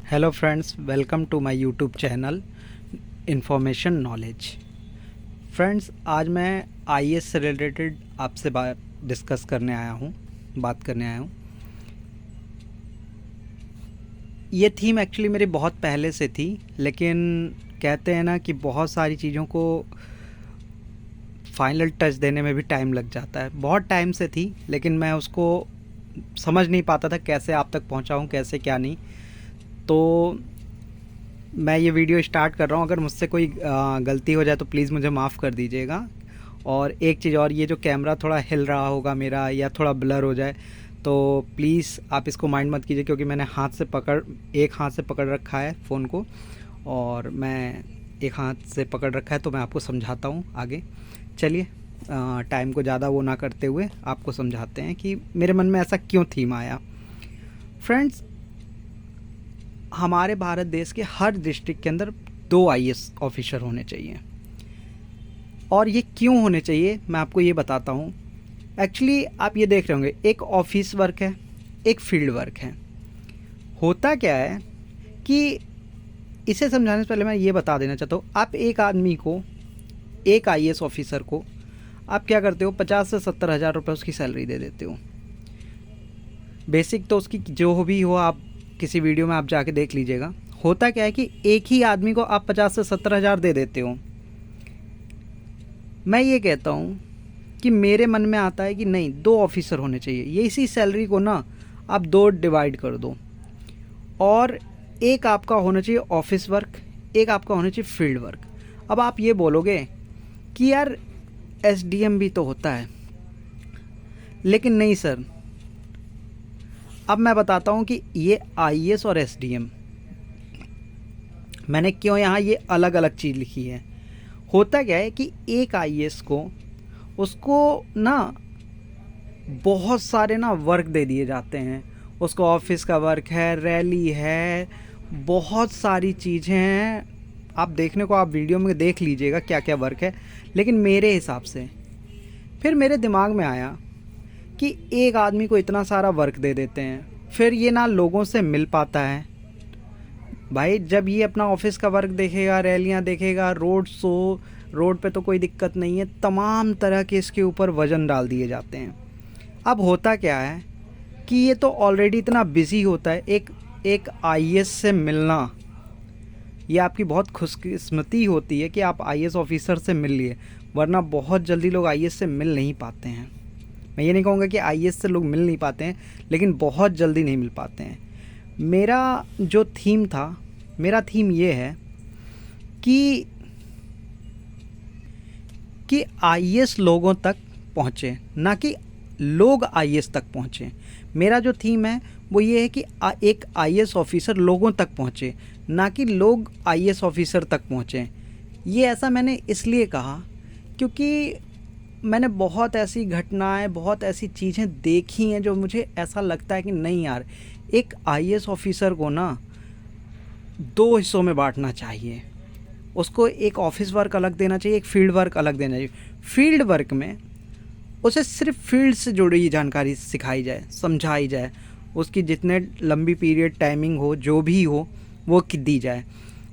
Hello friends, welcome to my YouTube channel information knowledge. Friends, आज मैं IAS से related आपसे बात करने आया हूँ। ये थीम एक्चुअली मेरी बहुत पहले से थी, लेकिन कहते हैं ना कि बहुत सारी चीज़ों को फाइनल टच देने में भी टाइम लग जाता है। बहुत टाइम से थी, लेकिन मैं उसको समझ नहीं पाता था कैसे आप तक पहुँचाऊँ, कैसे क्या नहीं। तो मैं ये वीडियो स्टार्ट कर रहा हूँ। अगर मुझसे कोई गलती हो जाए तो प्लीज़ मुझे माफ़ कर दीजिएगा। और एक चीज़ और, ये जो कैमरा थोड़ा हिल रहा होगा मेरा या थोड़ा ब्लर हो जाए तो प्लीज़ आप इसको माइंड मत कीजिए, क्योंकि मैंने एक हाथ से पकड़ रखा है फ़ोन को, और मैं एक हाथ से पकड़ रखा है। तो मैं आपको समझाता हूँ आगे। चलिए, टाइम को ज़्यादा वो ना करते हुए आपको समझाते हैं कि मेरे मन में ऐसा क्यों थीम आया। फ्रेंड्स, हमारे भारत देश के हर डिस्ट्रिक्ट के अंदर 2 आईएएस ऑफिसर होने चाहिए। और ये क्यों होने चाहिए मैं आपको ये बताता हूँ। एक्चुअली आप ये देख रहे होंगे, एक ऑफिस वर्क है, एक फील्ड वर्क है। होता क्या है कि इसे समझाने से पहले मैं ये बता देना चाहता हूँ, आप एक आदमी को, एक आईएएस ऑफिसर को आप क्या करते हो, 50 से 70 हज़ार रुपये उसकी सैलरी दे देते हो। बेसिक तो उसकी जो भी हो, आप किसी वीडियो में आप जाके देख लीजिएगा। होता क्या है कि एक ही आदमी को आप 50 से 70 हज़ार दे देते हो। मैं ये कहता हूँ कि मेरे मन में आता है कि नहीं, 2 ऑफिसर होने चाहिए। ये इसी सैलरी को ना आप 2 डिवाइड कर दो, और एक आपका होना चाहिए ऑफिस वर्क, एक आपका होना चाहिए फील्ड वर्क। अब आप ये बोलोगे कि यार एसडीएम भी तो होता है, लेकिन नहीं सर। अब मैं बताता हूँ कि ये आईएएस और एसडीएम, मैंने क्यों यहाँ ये अलग अलग चीज़ लिखी है। होता क्या है कि एक आईएएस को, उसको ना बहुत सारे ना वर्क दे दिए जाते हैं। उसको ऑफिस का वर्क है, रैली है, बहुत सारी चीज़ें हैं। आप देखने को, आप वीडियो में देख लीजिएगा क्या क्या वर्क है। लेकिन मेरे हिसाब से फिर मेरे दिमाग में आया कि एक आदमी को इतना सारा वर्क दे देते हैं, फिर ये ना लोगों से मिल पाता है। भाई, जब ये अपना ऑफिस का वर्क देखेगा, रैलियां देखेगा, रोड शो, रोड पे तो कोई दिक्कत नहीं है, तमाम तरह के इसके ऊपर वज़न डाल दिए जाते हैं। अब होता क्या है कि ये तो ऑलरेडी इतना बिजी होता है। एक आईएएस से मिलना, ये आपकी बहुत खुशकिस्मती होती है कि आप आईएएस ऑफिसर से मिल लिए, वरना बहुत जल्दी लोग आईएएस से मिल नहीं पाते हैं। मैं ये नहीं कहूँगा कि आईएएस से लोग मिल नहीं पाते हैं, लेकिन बहुत जल्दी नहीं मिल पाते हैं। मेरा जो थीम था, मेरा थीम ये है कि आईएएस लोगों तक पहुँचे, ना कि लोग आईएएस तक पहुँचे। मेरा जो थीम है वो ये है कि एक आईएएस ऑफिसर लोगों तक पहुँचे, ना कि लोग आईएएस ऑफिसर तक पहुँचे। ये ऐसा मैंने इसलिए कहा क्योंकि मैंने बहुत ऐसी घटनाएं, बहुत ऐसी चीज़ें देखी हैं जो मुझे ऐसा लगता है कि नहीं यार, एक आईएएस ऑफिसर को ना 2 हिस्सों में बांटना चाहिए। उसको एक ऑफिस वर्क अलग देना चाहिए, एक फील्ड वर्क अलग देना चाहिए। फील्ड वर्क में उसे सिर्फ फील्ड से जुड़ी जानकारी सिखाई जाए, समझाई जाए, उसकी जितने लंबी पीरियड टाइमिंग हो, जो भी हो, वो दी जाए।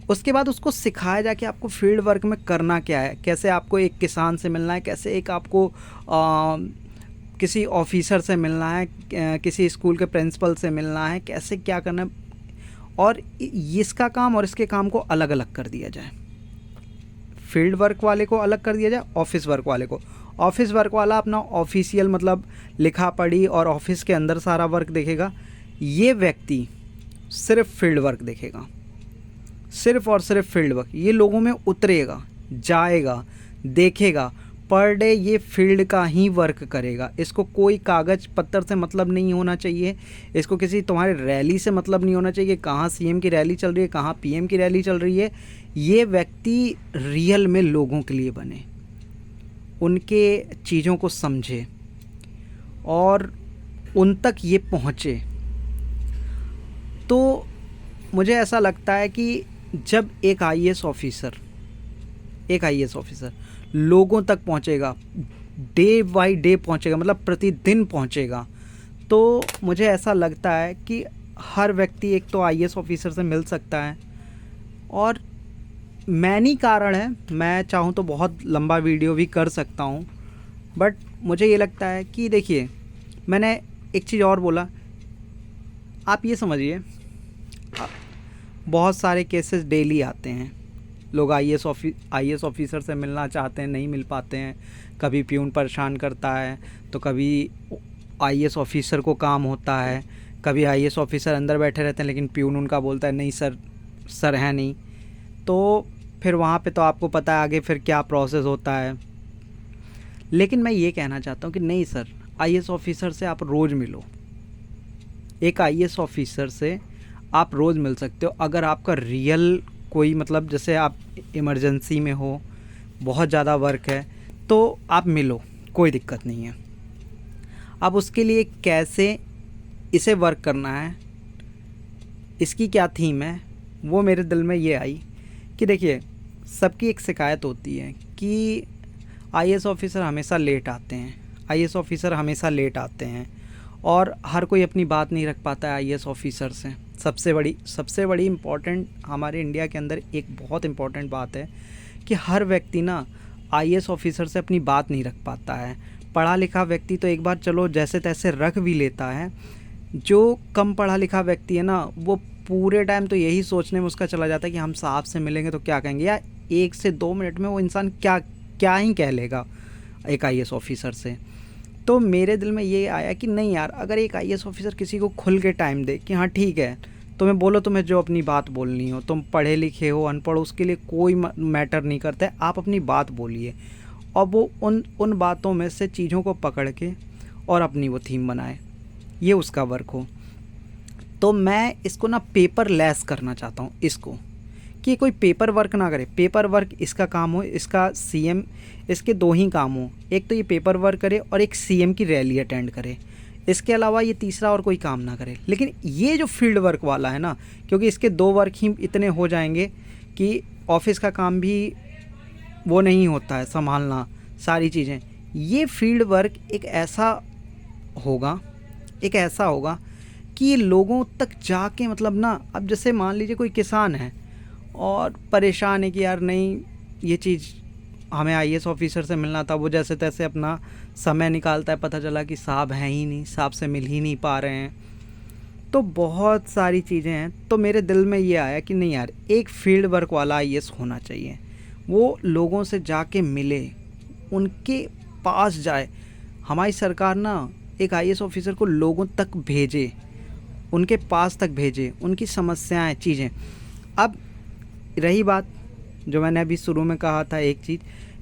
उसके बाद उसको सिखाया जाए कि आपको फील्ड वर्क में करना क्या है, कैसे आपको एक किसान से मिलना है, कैसे एक आपको किसी ऑफिसर से मिलना है, किसी स्कूल के प्रिंसिपल से मिलना है, कैसे क्या करना है। और इसका काम और इसके काम को अलग अलग कर दिया जाए। फील्ड वर्क वाले को अलग कर दिया जाए, ऑफिस वर्क वाले को। ऑफिस वर्क वाला अपना ऑफिशियल मतलब लिखा पढ़ी और ऑफिस के अंदर सारा वर्क देखेगा। ये व्यक्ति सिर्फ फील्ड वर्क देखेगा, सिर्फ और सिर्फ फील्ड वर्क। ये लोगों में उतरेगा, जाएगा, देखेगा, पर डे ये फील्ड का ही वर्क करेगा। इसको कोई कागज़ पत्तर से मतलब नहीं होना चाहिए, इसको किसी तुम्हारे रैली से मतलब नहीं होना चाहिए, कहाँ सीएम की रैली चल रही है, कहाँ पीएम की रैली चल रही है। ये व्यक्ति रियल में लोगों के लिए बने, उनके चीज़ों को समझे और उन तक ये पहुँचे। तो मुझे ऐसा लगता है कि जब एक आईएएस ऑफिसर लोगों तक पहुंचेगा, डे बाय डे पहुंचेगा, मतलब प्रतिदिन पहुंचेगा, तो मुझे ऐसा लगता है कि हर व्यक्ति एक तो आईएएस ऑफिसर से मिल सकता है, और मैनी कारण है, मैं चाहूँ तो बहुत लंबा वीडियो भी कर सकता हूँ, बट मुझे ये लगता है कि देखिए, मैंने एक चीज़ और बोला, आप ये समझिए, बहुत सारे केसेस डेली आते हैं, लोग आईएएस ऑफिसर से मिलना चाहते हैं, नहीं मिल पाते हैं, कभी प्यून परेशान करता है, तो कभी आईएएस ऑफिसर को काम होता है, कभी आईएएस ऑफिसर अंदर बैठे रहते हैं लेकिन प्यून उनका बोलता है नहीं सर, सर है नहीं, तो फिर वहाँ पे तो आपको पता है आगे फिर क्या प्रोसेस होता है। लेकिन मैं ये कहना चाहता हूँ कि नहीं सर, आईएएस ऑफिसर से आप रोज़ मिलो, एक आईएएस ऑफिसर से आप रोज़ मिल सकते हो। अगर आपका रियल कोई मतलब जैसे आप इमरजेंसी में हो, बहुत ज़्यादा वर्क है, तो आप मिलो, कोई दिक्कत नहीं है। अब उसके लिए कैसे इसे वर्क करना है, इसकी क्या थीम है, वो मेरे दिल में ये आई कि देखिए, सबकी एक शिकायत होती है कि आईएएस ऑफिसर हमेशा लेट आते हैं, आईएएस ऑफिसर हमेशा लेट आते हैं, और हर कोई अपनी बात नहीं रख पाता है आईएएस ऑफिसर से। सबसे बड़ी इम्पॉर्टेंट हमारे इंडिया के अंदर एक बहुत इम्पॉर्टेंट बात है कि हर व्यक्ति ना आईएएस ऑफिसर से अपनी बात नहीं रख पाता है। पढ़ा लिखा व्यक्ति तो एक बार चलो जैसे तैसे रख भी लेता है, जो कम पढ़ा लिखा व्यक्ति है ना, वो पूरे टाइम तो यही सोचने में उसका चला जाता है कि हम साहब से मिलेंगे तो क्या कहेंगे, या 1 से 2 मिनट में वो इंसान क्या ही कह लेगा एक आईएएस ऑफिसर से। तो मेरे दिल में ये आया कि नहीं यार, अगर एक आईएएस ऑफिसर किसी को खुल के टाइम दे कि हाँ ठीक है, तुम्हें बोलो, तुम्हें जो अपनी बात बोलनी हो, तुम पढ़े लिखे हो अनपढ़, उसके लिए कोई मैटर नहीं करता है, आप अपनी बात बोलिए, और वो उन बातों में से चीज़ों को पकड़ के और अपनी वो थीम बनाए, ये उसका वर्क हो। तो मैं इसको ना पेपर लेस करना चाहता हूँ इसको, कि कोई पेपर वर्क ना करे। पेपर वर्क इसका काम हो, इसका सीएम, इसके 2 ही काम हो, एक तो ये पेपर वर्क करे और एक सीएम की रैली अटेंड करे, इसके अलावा ये तीसरा और कोई काम ना करे। लेकिन ये जो फील्ड वर्क वाला है ना, क्योंकि इसके 2 वर्क ही इतने हो जाएंगे कि ऑफिस का काम भी वो नहीं होता है संभालना सारी चीज़ें। ये फील्ड वर्क एक ऐसा होगा कि लोगों तक जाके, मतलब ना, अब जैसे मान लीजिए कोई किसान है और परेशान है कि यार नहीं, ये चीज़ हमें आईएएस ऑफिसर से मिलना था, वो जैसे तैसे अपना समय निकालता है, पता चला कि साहब हैं ही नहीं, साहब से मिल ही नहीं पा रहे हैं, तो बहुत सारी चीज़ें हैं। तो मेरे दिल में ये आया कि नहीं यार, एक फील्ड वर्क वाला आईएएस होना चाहिए, वो लोगों से जाके मिले, उनके पास जाए। हमारी सरकार ना एक आईएएस ऑफिसर को लोगों तक भेजे, उनके पास तक भेजे, उनकी समस्याएं, चीज़ें। अब रही बात जो मैंने अभी शुरू में कहा था, एक चीज़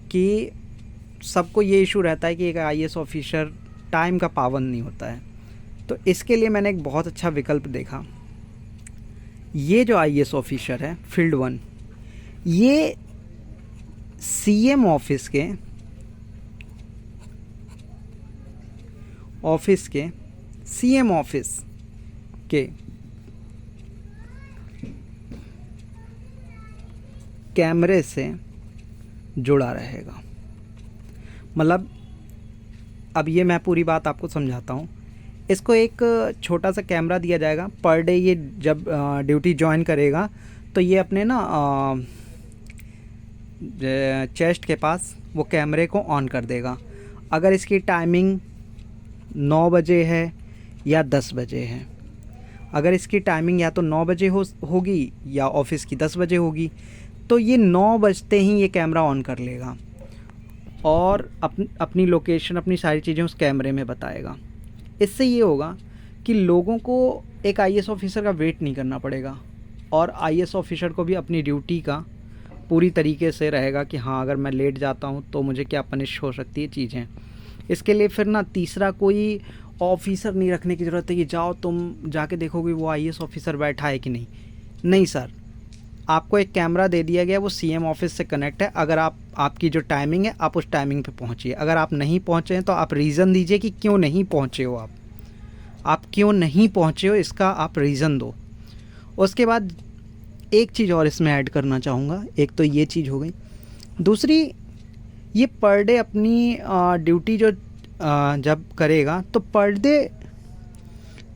कि सबको ये इशू रहता है कि एक आईएएस ऑफिसर टाइम का पाबंद नहीं होता है। तो इसके लिए मैंने एक बहुत अच्छा विकल्प देखा। ये जो आईएएस ऑफिसर है फील्ड 1, ये सीएम ऑफिस के सीएम ऑफिस के कैमरे से जुड़ा रहेगा। मतलब अब ये मैं पूरी बात आपको समझाता हूँ। इसको एक छोटा सा कैमरा दिया जाएगा पर डे। ये जब ड्यूटी ज्वाइन करेगा तो ये अपने ना चेस्ट के पास वो कैमरे को ऑन कर देगा। अगर इसकी टाइमिंग 9 बजे है या 10 बजे है, अगर इसकी टाइमिंग या तो 9 बजे होगी या ऑफिस की 10 बजे होगी, तो ये 9 बजते ही ये कैमरा ऑन कर लेगा और अपनी लोकेशन, अपनी सारी चीज़ें उस कैमरे में बताएगा। इससे ये होगा कि लोगों को एक आईएएस ऑफिसर का वेट नहीं करना पड़ेगा और आईएएस ऑफिसर को भी अपनी ड्यूटी का पूरी तरीके से रहेगा कि हाँ, अगर मैं लेट जाता हूँ तो मुझे क्या पनिश हो सकती है चीज़ें। इसके लिए फिर ना तीसरा कोई ऑफिसर नहीं रखने की ज़रूरत है कि जाओ तुम जाके देखोगे वो आईएएस ऑफिसर बैठा है कि नहीं। नहीं सर, आपको एक कैमरा दे दिया गया, वो सीएम ऑफिस से कनेक्ट है। अगर आपकी जो टाइमिंग है आप उस टाइमिंग पे पहुंचिए। अगर आप नहीं पहुंचे हैं तो आप रीज़न दीजिए कि क्यों नहीं पहुंचे हो। आप क्यों नहीं पहुंचे हो, इसका आप रीज़न दो। उसके बाद एक चीज़ और इसमें ऐड करना चाहूँगा। एक तो ये चीज़ हो गई, दूसरी ये पर डे अपनी ड्यूटी जो जब करेगा तो पर डे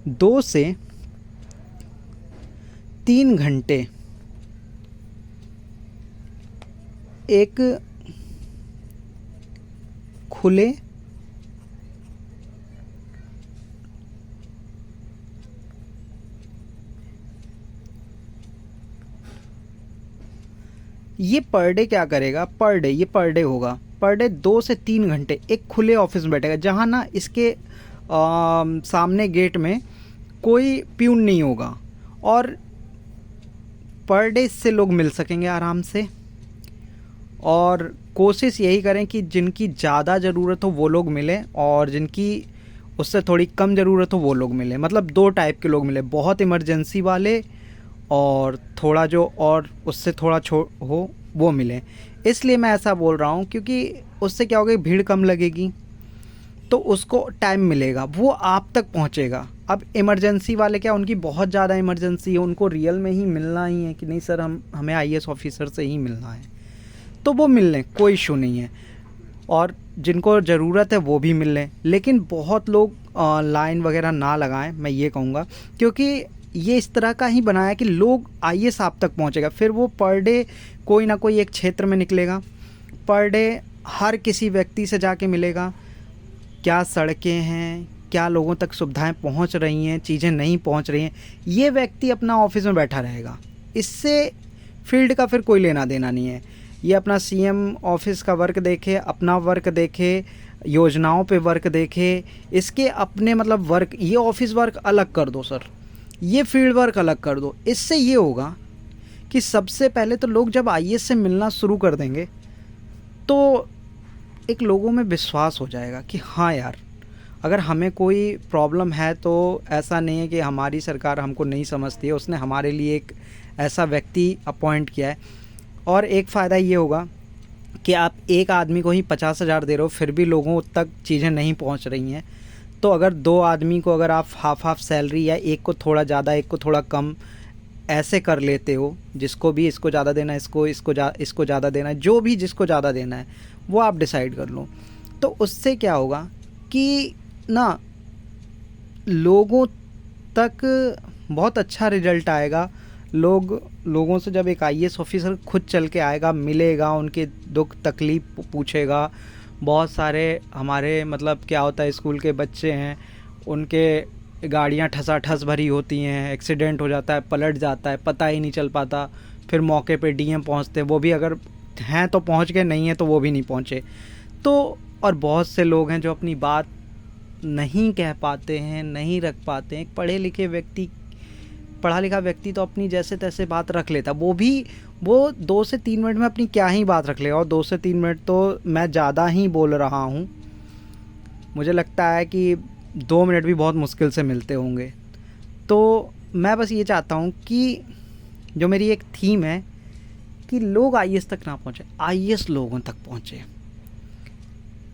2 से 3 घंटे एक खुले ये पर डे क्या करेगा, पर डे, ये पर डे होगा, पर डे 2 से 3 घंटे एक खुले ऑफिस में बैठेगा, जहाँ ना इसके सामने गेट में कोई प्यून नहीं होगा, और पर डे इससे लोग मिल सकेंगे आराम से। और कोशिश यही करें कि जिनकी ज़्यादा ज़रूरत हो वो लोग मिलें, और जिनकी उससे थोड़ी कम ज़रूरत हो वो लोग मिलें। मतलब 2 टाइप के लोग मिलें, बहुत इमरजेंसी वाले और थोड़ा जो और उससे थोड़ा हो वो मिलें। इसलिए मैं ऐसा बोल रहा हूँ क्योंकि उससे क्या होगा, भीड़ कम लगेगी, तो उसको टाइम मिलेगा, वो आप तक पहुँचेगा। अब इमरजेंसी वाले क्या, उनकी बहुत ज़्यादा इमरजेंसी है, उनको रियल में ही मिलना ही है कि नहीं सर हमें आईएएस ऑफिसर से ही मिलना है, तो वो मिल लें, कोई इशू नहीं है। और जिनको ज़रूरत है वो भी मिल लें, लेकिन बहुत लोग लाइन वगैरह ना लगाएं, मैं ये कहूँगा, क्योंकि ये इस तरह का ही बनाया है कि लोग आईएएस आप तक पहुँचेगा। फिर वो पर डे कोई ना कोई एक क्षेत्र में निकलेगा, पर डे हर किसी व्यक्ति से जाके मिलेगा, क्या सड़कें हैं, क्या लोगों तक सुविधाएं पहुंच रही हैं, चीज़ें नहीं पहुंच रही हैं, ये व्यक्ति अपना ऑफिस में बैठा रहेगा। इससे फील्ड का फिर कोई लेना देना नहीं है। ये अपना सीएम ऑफिस का वर्क देखे, अपना वर्क देखे, योजनाओं पे वर्क देखे, इसके अपने मतलब वर्क, ये ऑफिस वर्क अलग कर दो सर, ये फील्ड वर्क अलग कर दो। इससे ये होगा कि सबसे पहले तो लोग जब आईएएस से मिलना शुरू कर देंगे तो एक लोगों में विश्वास हो जाएगा कि हाँ यार, अगर हमें कोई प्रॉब्लम है तो ऐसा नहीं है कि हमारी सरकार हमको नहीं समझती है, उसने हमारे लिए एक ऐसा व्यक्ति अपॉइंट किया है। और एक फ़ायदा ये होगा कि आप एक आदमी को ही 50,000 दे रहे हो, फिर भी लोगों तक चीज़ें नहीं पहुंच रही हैं, तो अगर 2 आदमी को अगर आप हाफ सैलरी, या एक को थोड़ा ज़्यादा एक को थोड़ा कम ऐसे कर लेते हो, जिसको भी इसको ज़्यादा देना है, इसको ज़्यादा देना है, जो भी जिसको ज़्यादा देना है वो आप डिसाइड कर लो, तो उससे क्या होगा कि ना लोगों तक बहुत अच्छा रिजल्ट आएगा। लोगों से जब एक आईएएस ऑफिसर खुद चल के आएगा, मिलेगा, उनके दुख तकलीफ़ पूछेगा। बहुत सारे हमारे मतलब क्या होता है, स्कूल के बच्चे हैं, उनके गाड़ियाँ ठसाठस भरी होती हैं, एक्सीडेंट हो जाता है, पलट जाता है, पता ही नहीं चल पाता, फिर मौके पे डीएम पहुंचते, वो भी अगर हैं तो पहुंच गए, नहीं है तो वो भी नहीं पहुंचे। तो और बहुत से लोग हैं जो अपनी बात नहीं कह पाते हैं, नहीं रख पाते हैं। एक पढ़ा लिखा व्यक्ति तो अपनी जैसे तैसे बात रख लेता, वो 2 से 3 मिनट में अपनी क्या ही बात रख लेगा, और 2 से 3 मिनट तो मैं ज़्यादा ही बोल रहा हूँ। मुझे लगता है कि 2 मिनट भी बहुत मुश्किल से मिलते होंगे। तो मैं बस ये चाहता हूँ कि जो मेरी एक थीम है कि लोग आईएएस तक ना पहुँचे, आईएएस लोगों तक पहुँचे,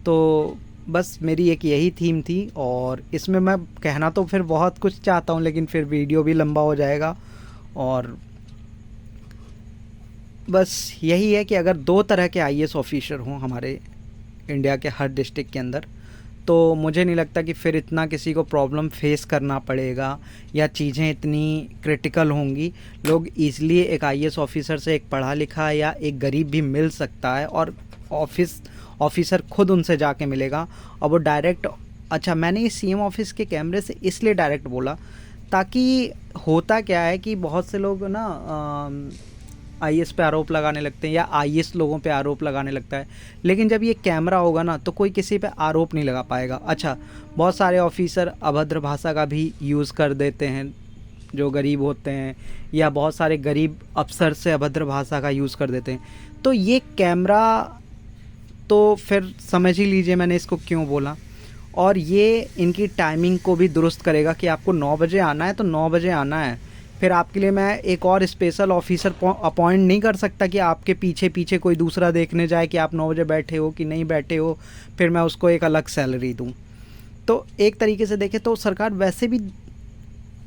तो बस मेरी एक यही थीम थी। और इसमें मैं कहना तो फिर बहुत कुछ चाहता हूँ, लेकिन फिर वीडियो भी लंबा हो जाएगा। और बस यही है कि अगर 2 तरह के आईएएस ऑफिसर हों हमारे इंडिया के हर डिस्ट्रिक्ट के अंदर, तो मुझे नहीं लगता कि फिर इतना किसी को प्रॉब्लम फेस करना पड़ेगा, या चीज़ें इतनी क्रिटिकल होंगी। लोग ईज़िली एक आईएएस ऑफिसर से एक पढ़ा लिखा या एक गरीब भी मिल सकता है, और ऑफिसर खुद उनसे जाके मिलेगा, और वो डायरेक्ट। अच्छा, मैंने ये सीएम ऑफिस के कैमरे से इसलिए डायरेक्ट बोला, ताकि होता क्या है कि बहुत से लोग ना आईएएस पे आरोप लगाने लगते हैं, या आईएएस लोगों पे आरोप लगाने लगता है, लेकिन जब ये कैमरा होगा ना तो कोई किसी पे आरोप नहीं लगा पाएगा। अच्छा, बहुत सारे ऑफिसर अभद्र भाषा का भी यूज़ कर देते हैं जो गरीब होते हैं, या बहुत सारे गरीब अफसर से अभद्र भाषा का यूज़ कर देते हैं। तो ये कैमरा तो फिर समझ ही लीजिए मैंने इसको क्यों बोला। और ये इनकी टाइमिंग को भी दुरुस्त करेगा कि आपको 9 बजे आना है तो 9 बजे आना है। फिर आपके लिए मैं एक और स्पेशल ऑफिसर अपॉइंट नहीं कर सकता कि आपके पीछे पीछे कोई दूसरा देखने जाए कि आप 9 बजे बैठे हो कि नहीं बैठे हो, फिर मैं उसको एक अलग सैलरी दूँ। तो एक तरीके से देखें तो सरकार वैसे भी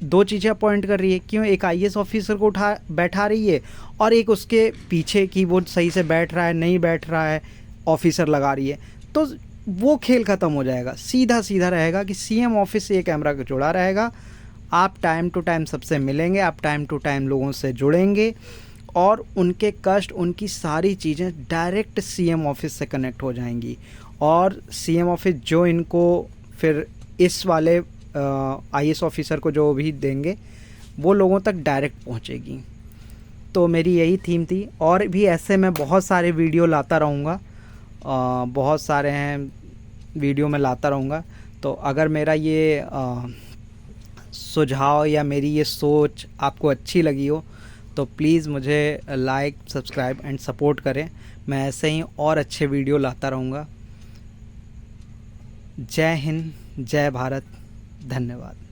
2 चीज़ें अपॉइंट कर रही है, क्यों, एक आईएएस ऑफिसर को बैठा रही है, और एक उसके पीछे कि वो सही से बैठ रहा है नहीं बैठ रहा है ऑफिसर लगा रही है। तो वो खेल ख़त्म हो जाएगा, सीधा सीधा रहेगा कि सीएम ऑफिस से ये कैमरा जुड़ा रहेगा, आप टाइम टू टाइम सबसे मिलेंगे, आप टाइम टू टाइम लोगों से जुड़ेंगे और उनके कष्ट, उनकी सारी चीज़ें डायरेक्ट सीएम ऑफिस से कनेक्ट हो जाएंगी और सीएम ऑफिस जो इनको फिर इस वाले आईएएस ऑफिसर को जो भी देंगे वो लोगों तक डायरेक्ट पहुंचेगी। तो मेरी यही थीम थी और भी ऐसे मैं बहुत सारे वीडियो लाता रहूँगा, बहुत सारे हैं वीडियो में लाता रहूँगा। तो अगर मेरा ये सुझाव या मेरी ये सोच आपको अच्छी लगी हो तो प्लीज़ मुझे लाइक, सब्सक्राइब एंड सपोर्ट करें। मैं ऐसे ही और अच्छे वीडियो लाता रहूँगा। जय हिंद, जय भारत, धन्यवाद।